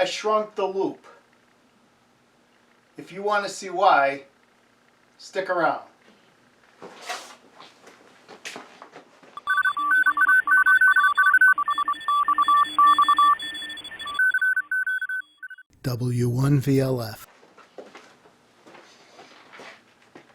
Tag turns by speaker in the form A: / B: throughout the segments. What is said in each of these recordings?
A: I shrunk the loop. If you want to see why, stick around.
B: W1VLF.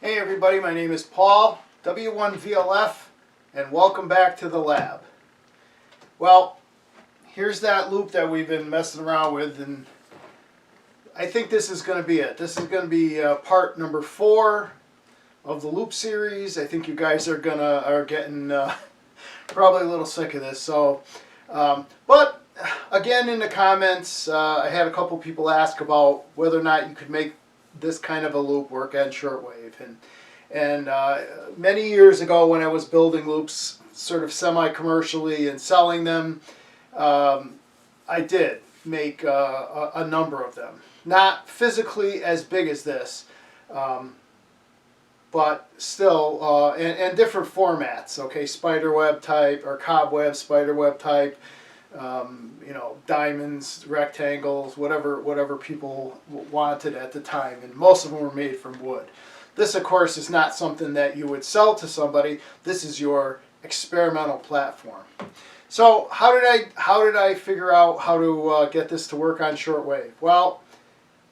A: Hey everybody, my name is Paul, W1VLF, and welcome back to the lab. Well, here's that loop that we've been messing around with, and I think this is going to be it. This is going to be part number 4 of the loop series. I think you guys are getting probably a little sick of this. So, but again, in the comments, I had a couple people ask about whether or not you could make this kind of a loop work on shortwave. And many years ago, when I was building loops sort of semi-commercially and selling them, I did make a number of them. Not physically as big as this, but still, and different formats, okay, spiderweb type, or cobweb, spiderweb type, you know, diamonds, rectangles, whatever people wanted at the time, and most of them were made from wood. This, of course, is not something that you would sell to somebody. This is your experimental platform. So how did I figure out how to get this to work on shortwave? Well,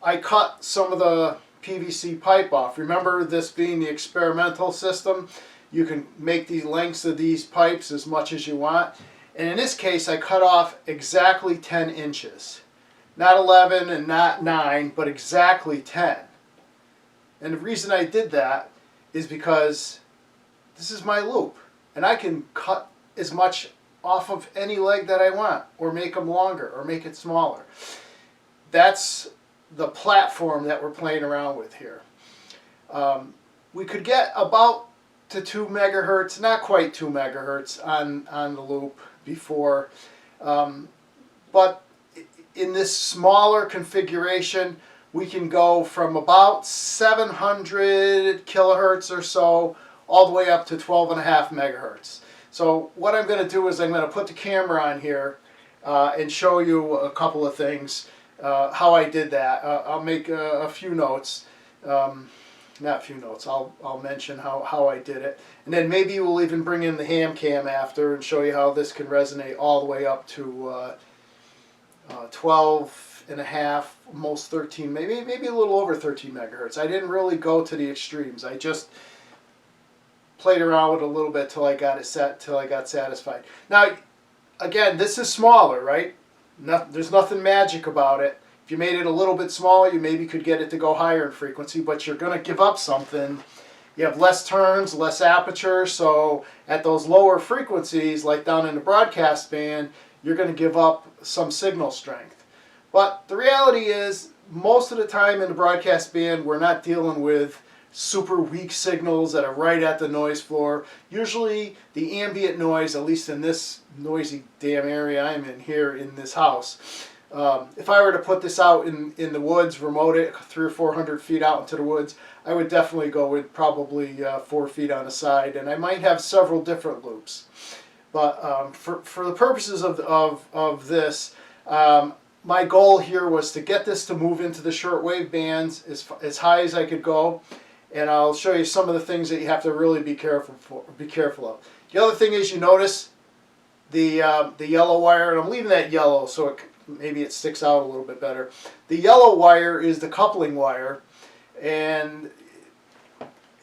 A: I cut some of the PVC pipe off. Remember, this being the experimental system, you can make the lengths of these pipes as much as you want. And in this case, I cut off exactly 10 inches. Not 11 and not 9, but exactly 10. And the reason I did that is because this is my loop. And I can cut as much off of any leg that I want, or make them longer, or make it smaller. That's the platform that we're playing around with here. We could get about to 2 megahertz, not quite 2 megahertz on the loop before, but in this smaller configuration, we can go from about 700 kilohertz or so all the way up to 12.5 megahertz. So what I'm going to do is I'm going to put the camera on here and show you a couple of things, how I did that. I'll make a few notes, not a few notes, I'll mention how I did it. And then maybe we'll even bring in the ham cam after and show you how this can resonate all the way up to 12.5, almost 13, maybe a little over 13 megahertz. I didn't really go to the extremes. I just played around with it a little bit till I got it set, till I got satisfied. Now, again, this is smaller, right? There's nothing magic about it. If you made it a little bit smaller, you maybe could get it to go higher in frequency, but you're going to give up something. You have less turns, less aperture, so at those lower frequencies, like down in the broadcast band, you're going to give up some signal strength. But the reality is, most of the time in the broadcast band, we're not dealing with super weak signals that are right at the noise floor. Usually the ambient noise, at least in this noisy damn area I'm in here in this house, if I were to put this out in the woods, remote it 300 or 400 feet out into the woods, I would definitely go with probably 4 feet on the side, and I might have several different loops. But for the purposes of this, my goal here was to get this to move into the shortwave bands as high as I could go. And I'll show you some of the things that you have to really be careful of. The other thing is, you notice the yellow wire, and I'm leaving that yellow so maybe it sticks out a little bit better. The yellow wire is the coupling wire, and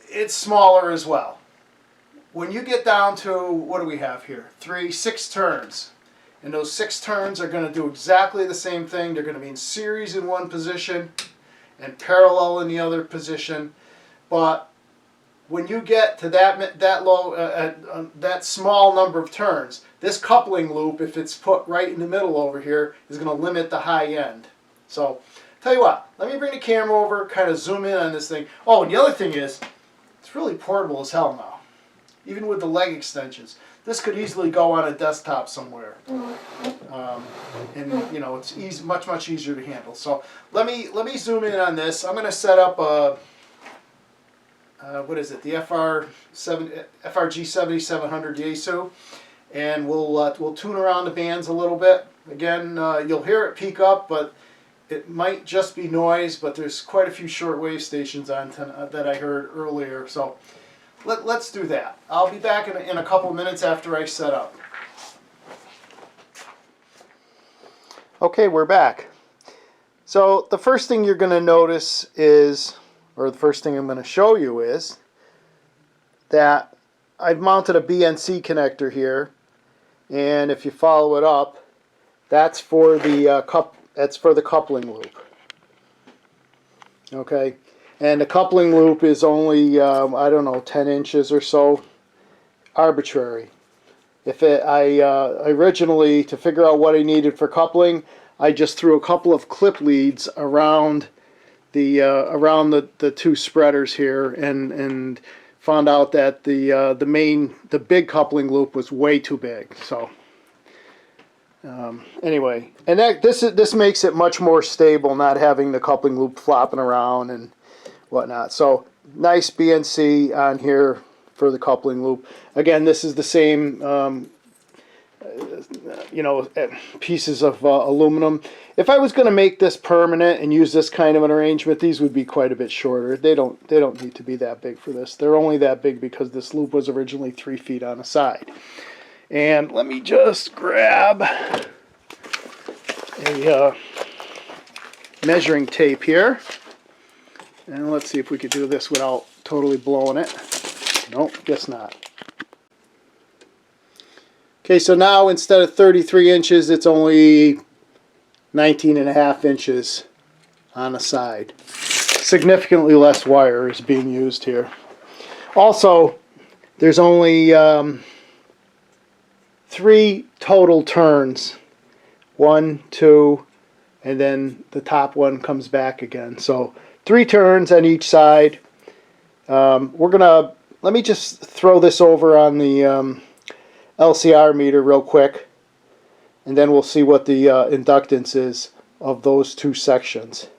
A: it's smaller as well. When you get down to, what do we have here? 6 turns. And those 6 turns are going to do exactly the same thing. They're going to be in series in one position and parallel in the other position. But when you get to that small number of turns, this coupling loop, if it's put right in the middle over here, is going to limit the high end. So, tell you what, let me bring the camera over, kind of zoom in on this thing. Oh, and the other thing is, it's really portable as hell now, even with the leg extensions. This could easily go on a desktop somewhere, and you know, it's much easier to handle. So let me zoom in on this. I'm going to set up a what is it? The FRG 7700 Yaesu, and we'll tune around the bands a little bit. Again, you'll hear it peak up, but it might just be noise, but there's quite a few shortwave stations on that I heard earlier. So let's do that. I'll be back in a couple minutes after I set up. Okay, we're back. So the first thing you're going to notice is, or the first thing I'm going to show you is, that I've mounted a BNC connector here, and if you follow it up, that's for the coupling loop. Okay, and the coupling loop is only I don't know, 10 inches or so, arbitrary. I originally, to figure out what I needed for coupling, I just threw a couple of clip leads around the two spreaders here, and found out that the big coupling loop was way too big. So anyway, and this makes it much more stable, not having the coupling loop flopping around and whatnot. So nice BNC on here for the coupling loop. Again, this is the same pieces of aluminum. If I was going to make this permanent and use this kind of an arrangement, these would be quite a bit shorter. They don't need to be that big for this. They're only that big because this loop was originally 3 feet on a side. And let me just grab a measuring tape here, and let's see if we could do this without totally blowing it. Nope, guess not. Okay, so now instead of 33 inches, it's only 19.5 inches on the side. Significantly less wire is being used here. Also, there's only 3 total turns. 1, 2, and then the top one comes back again. So 3 turns on each side. Let me just throw this over on the LCR meter real quick, and then we'll see what the inductance is of those 2 sections.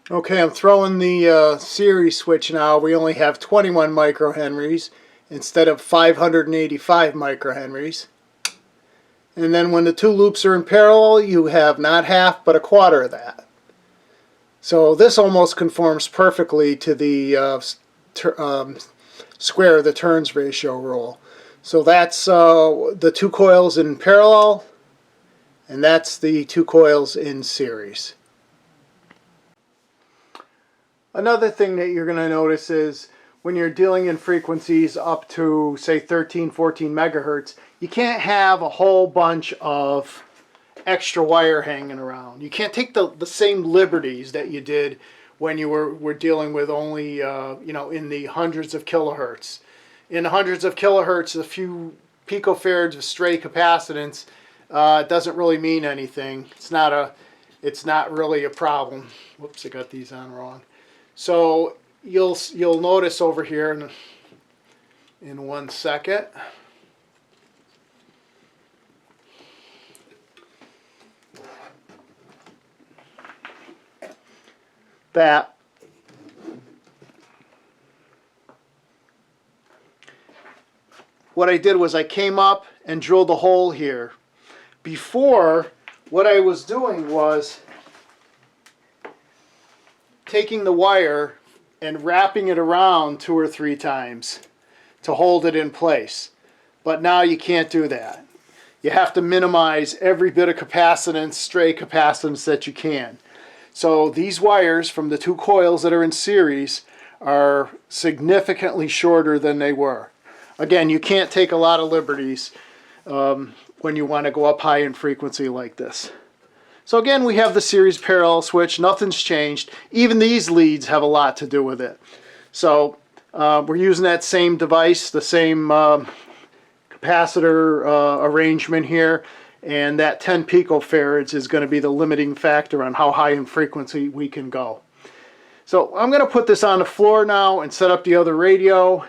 A: Okay, I'm throwing the series switch now. We only have 21 microhenries instead of 585 microhenries. And then when the 2 loops are in parallel, you have not half but a quarter of that. So this almost conforms perfectly to the square the turns ratio rule. So that's the 2 coils in parallel, and that's the 2 coils in series. Another thing that you're going to notice is when you're dealing in frequencies up to, say, 13, 14 megahertz, you can't have a whole bunch of extra wire hanging around. You can't take the same liberties that you did when you were dealing with only in the hundreds of kilohertz. In the hundreds of kilohertz, a few picofarads of stray capacitance doesn't really mean anything. It's not really a problem. Whoops, I got these on wrong. So you'll notice over here in 1 second. That what I did was I came up and drilled a hole here. Before, what I was doing was taking the wire and wrapping it around 2 or 3 times to hold it in place. But now you can't do that. You have to minimize every bit of capacitance, stray capacitance that you can. So these wires from the 2 coils that are in series are significantly shorter than they were. Again, you can't take a lot of liberties when you want to go up high in frequency like this. So again, we have the series parallel switch. Nothing's changed. Even these leads have a lot to do with it. So we're using that same device, the same capacitor arrangement here. And that 10 picofarads is going to be the limiting factor on how high in frequency we can go. So I'm going to put this on the floor now and set up the other radio,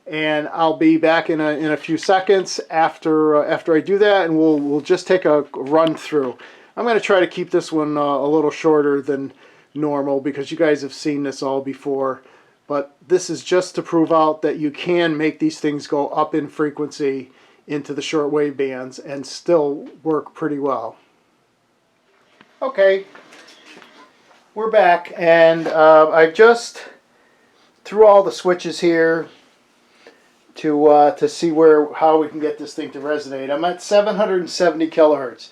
A: and I'll be back in a few seconds after I do that, and we'll just take a run through. I'm going to try to keep this one a little shorter than normal because you guys have seen this all before, but this is just to prove out that you can make these things go up in frequency into the shortwave bands and still work pretty well. Okay, we're back, and I've just threw all the switches here to see how we can get this thing to resonate. I'm at 770 kilohertz.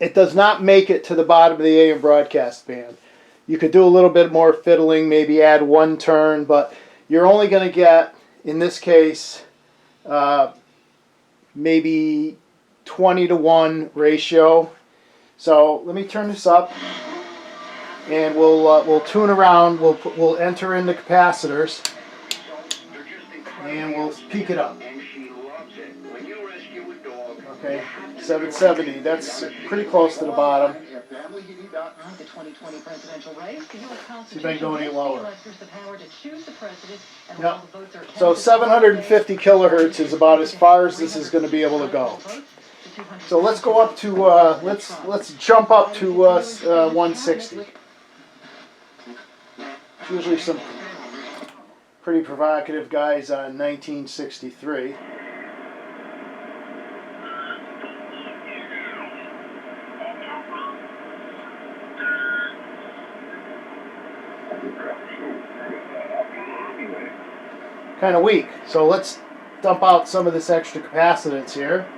A: It does not make it to the bottom of the AM broadcast band. You could do a little bit more fiddling, maybe add one turn, but you're only going to get, in this case, maybe 20-to-1 ratio. So let me turn this up, and we'll tune around. We'll enter in the capacitors, and we'll peak it up. Okay, 770. That's pretty close to the bottom. See if I can go any lower. Yep. So 750 kilohertz is about as far as this is going to be able to go. So let's go up to let's jump up to 160. Usually some pretty provocative guys on 1963. Kind of weak. So let's dump out some of this extra capacitance here.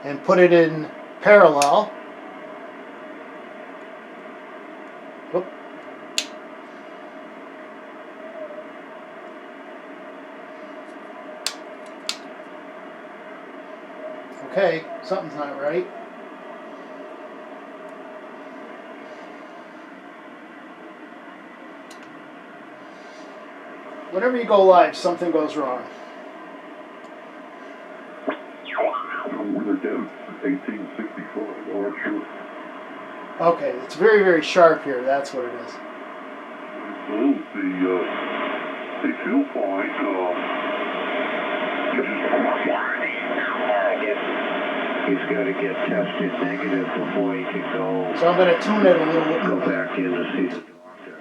A: And put it in parallel. Oop. Okay, something's not right. Whenever you go live, something goes wrong. Okay, it's very, very sharp here. That's what it is.
B: The fuel point, he's got to get tested negative before he can go.
A: So I'm going to tune it a little bit.
B: Go back in to see the doctor.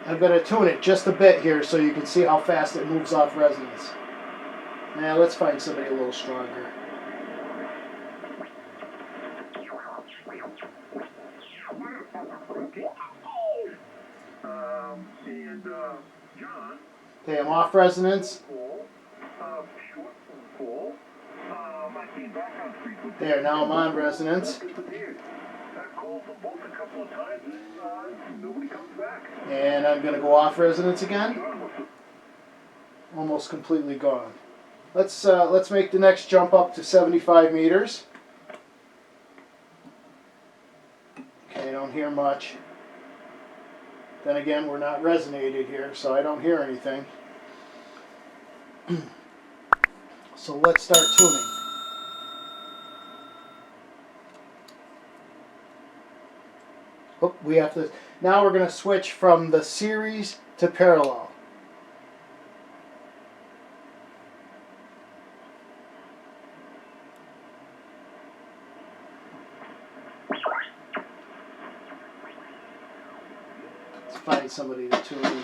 A: I'm going to tune it just a bit here so you can see how fast it moves off resonance. Now let's find somebody a little stronger. Okay, I'm off resonance. There, now I'm on resonance. And I'm going to go off resonance again. Almost completely gone. Let's make the next jump up to 75 meters. Okay, I don't hear much. Then again, we're not resonated here, so I don't hear anything. So let's start tuning. Oh, we have to. Now we're going to switch from the series to parallel. Let's find somebody to tune into.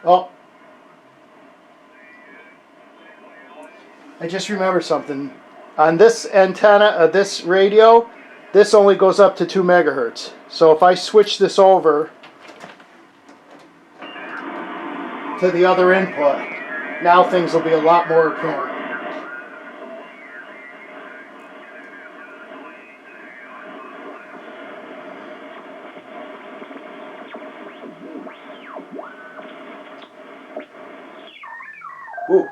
A: Oh. I just remember something. On this antenna, this radio, this only goes up to 2 megahertz. So if I switch this over to the other input, now things will be a lot more apparent. Ooh.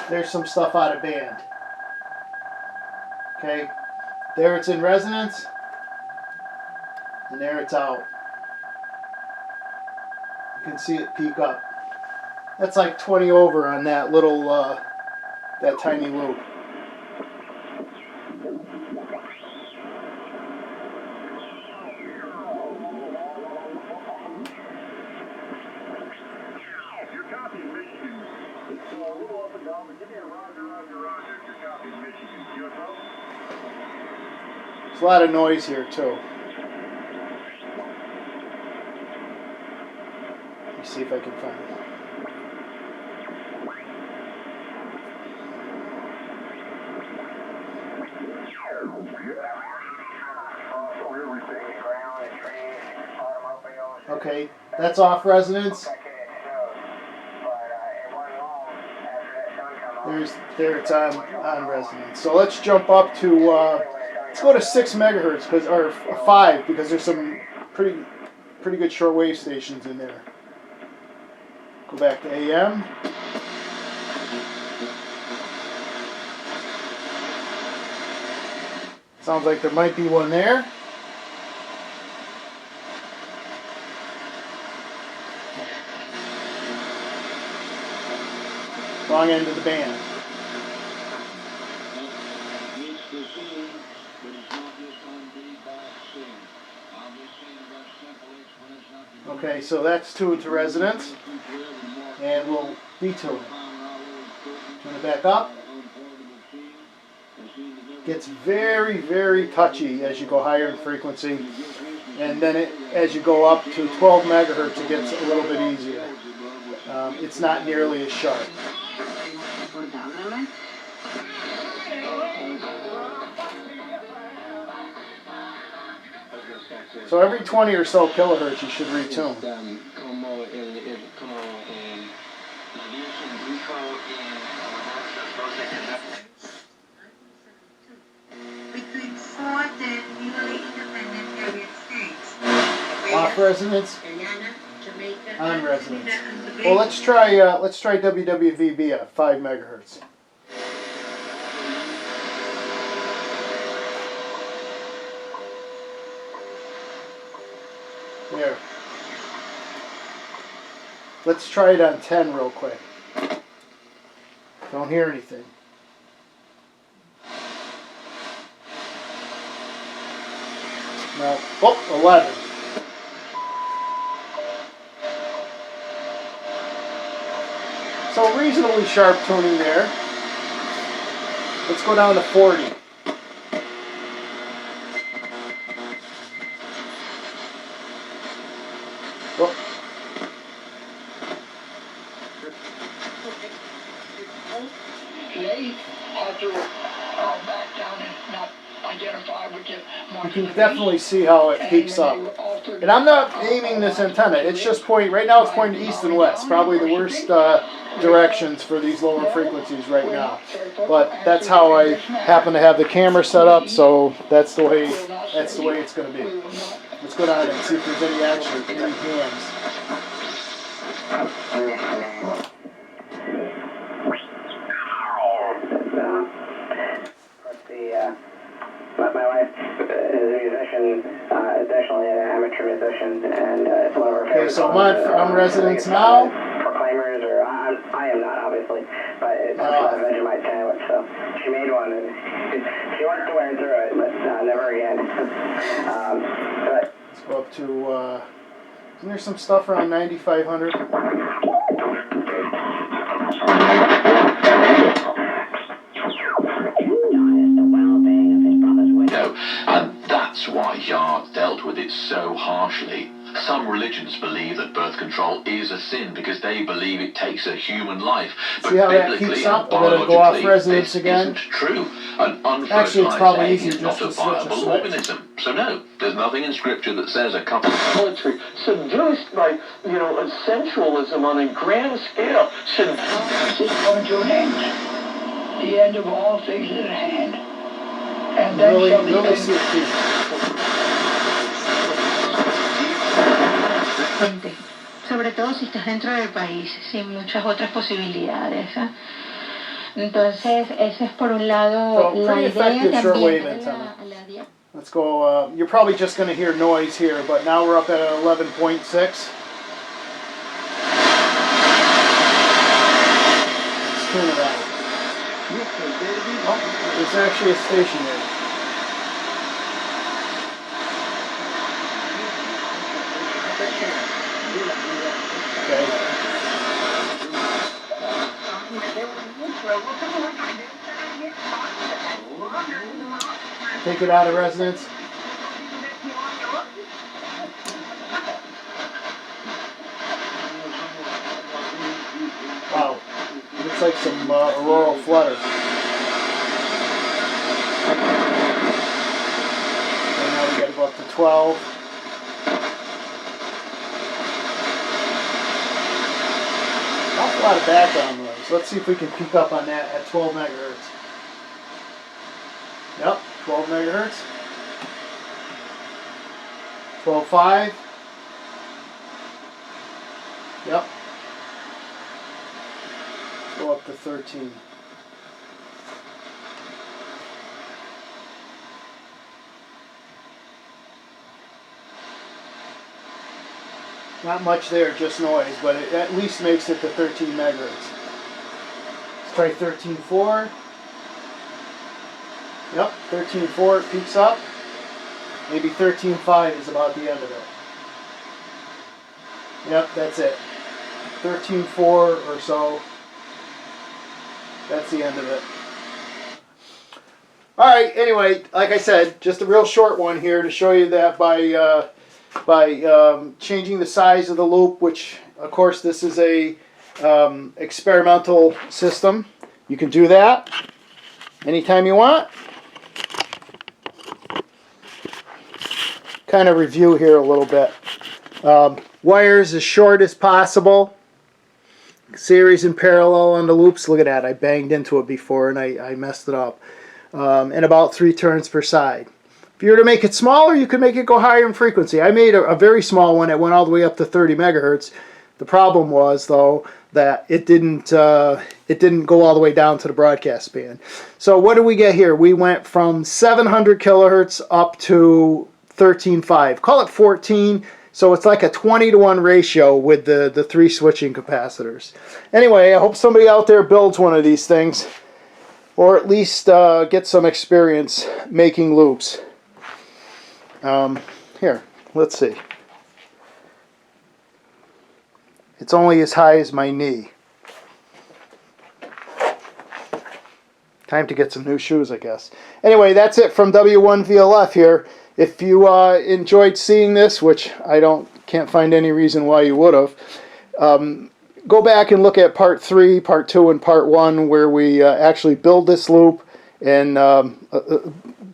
A: There's some stuff out of band. Okay, there it's in resonance, and there it's out. You can see it peak up. That's like 20 over on that little, that tiny loop. There's a lot of noise here too. me see if I can find it. Okay, that's off resonance. There it's on resonance. So let's jump up to let's go to 6 megahertz or 5 because there's some pretty good shortwave stations in there. Go back to AM. Sounds like there might be one there. Wrong end of the band. Okay, so that's tuned to resonance, and we'll detune it. Turn it back up. Gets very, very touchy as you go higher in frequency, and then as you go up to 12 megahertz, it gets a little bit easier. It's not nearly as sharp. So every 20 or so kilohertz you should retune. Off resonance, on resonance. Well, let's try WWVB at 5 megahertz. There. Let's try it on 10 real quick. Don't hear anything. No. Oh, 11. So reasonably sharp tuning there. Let's go down to 40. Oh. You can definitely see how it peaks up. And I'm not aiming this antenna. It's just pointing, right now it's pointing east and west. Probably the worst directions for these lower frequencies right now. But that's how I happen to have the camera set up, so that's the way it's going to be. Let's go down and see if there's any hands.
B: My wife is a musician, additionally an amateur musician, and it's one of her favorite.
A: Okay, so I'm resonance now.
B: Proclaimers, or I am not, obviously, but it's a Vegemite sandwich, so she made one, and she worked her way through it, but never again.
A: Let's go up to, isn't there some stuff around 9,500?
C: And that's why Yard dealt with it so harshly. Some religions believe that birth control is a sin because they believe it takes a human life. But
A: see how that
C: biblically
A: keeps
C: and
A: up? I'm going to go off resonance
C: this
A: again.
C: isn't true. An
A: Actually, it's
C: unfertilized
A: probably
C: egg
A: easier
C: is not
A: just
C: a
A: to switch a
C: viable
A: switch.
C: organism. So no, there's nothing in Scripture that says a couple
D: Poetry seduced by, a sensualism on a grand scale.
E: It's coming to an end. The end of all things is at hand. And then shall the
A: Really
E: end.
A: see it too.
F: Sobre todo si estás dentro del país, sin muchas otras posibilidades. Entonces, ese es por un lado
A: So,
F: la
A: pretty
F: idea
A: effective shortwave
F: también.
A: antenna. Let's go, you're probably just going to hear noise here, but now we're up at 11.6. Let's tune it out. Oh, there's actually a station there. Okay. Take it out of resonance. looks like some auroral flutter. And now we got to go up to 12. Awful lot of background noise. Let's see if we can peak up on that at 12 megahertz. Yep, 12 megahertz. 12.5. Yep. Go up to 13. Not much there, just noise, but it at least makes it to 13 megahertz. Let's try 13.4. Yep, 13.4, it peaks up. Maybe 13.5 is about the end of it. Yep, that's it. 13.4 or so. That's the end of it. Alright, anyway, like I said, just a real short one here to show you that by changing the size of the loop, which of course this is a experimental system. You can do that anytime you want. Kind of review here a little bit. Wires as short as possible. Series and parallel on the loops. Look at that, I banged into it before and I messed it up. And about 3 turns per side. If you were to make it smaller, you could make it go higher in frequency. I made a very small one that went all the way up to 30 megahertz. The problem was, though, that it didn't go all the way down to the broadcast band. So what did we get here? We went from 700 kilohertz up to 13.5. Call it 14. So it's like a 20-to-1 ratio with the 3 switching capacitors. Anyway, I hope somebody out there builds one of these things, or at least get some experience making loops. Here, let's see. It's only as high as my knee. Time to get some new shoes, I guess. Anyway, that's it from W1VLF here. If you enjoyed seeing this, which I can't find any reason why you would have, go back and look at part 3, part 2, and part 1, where we actually build this loop and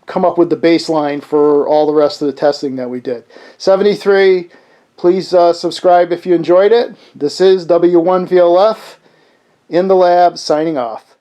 A: come up with the baseline for all the rest of the testing that we did. 73, please subscribe if you enjoyed it. This is W1VLF in the lab, signing off.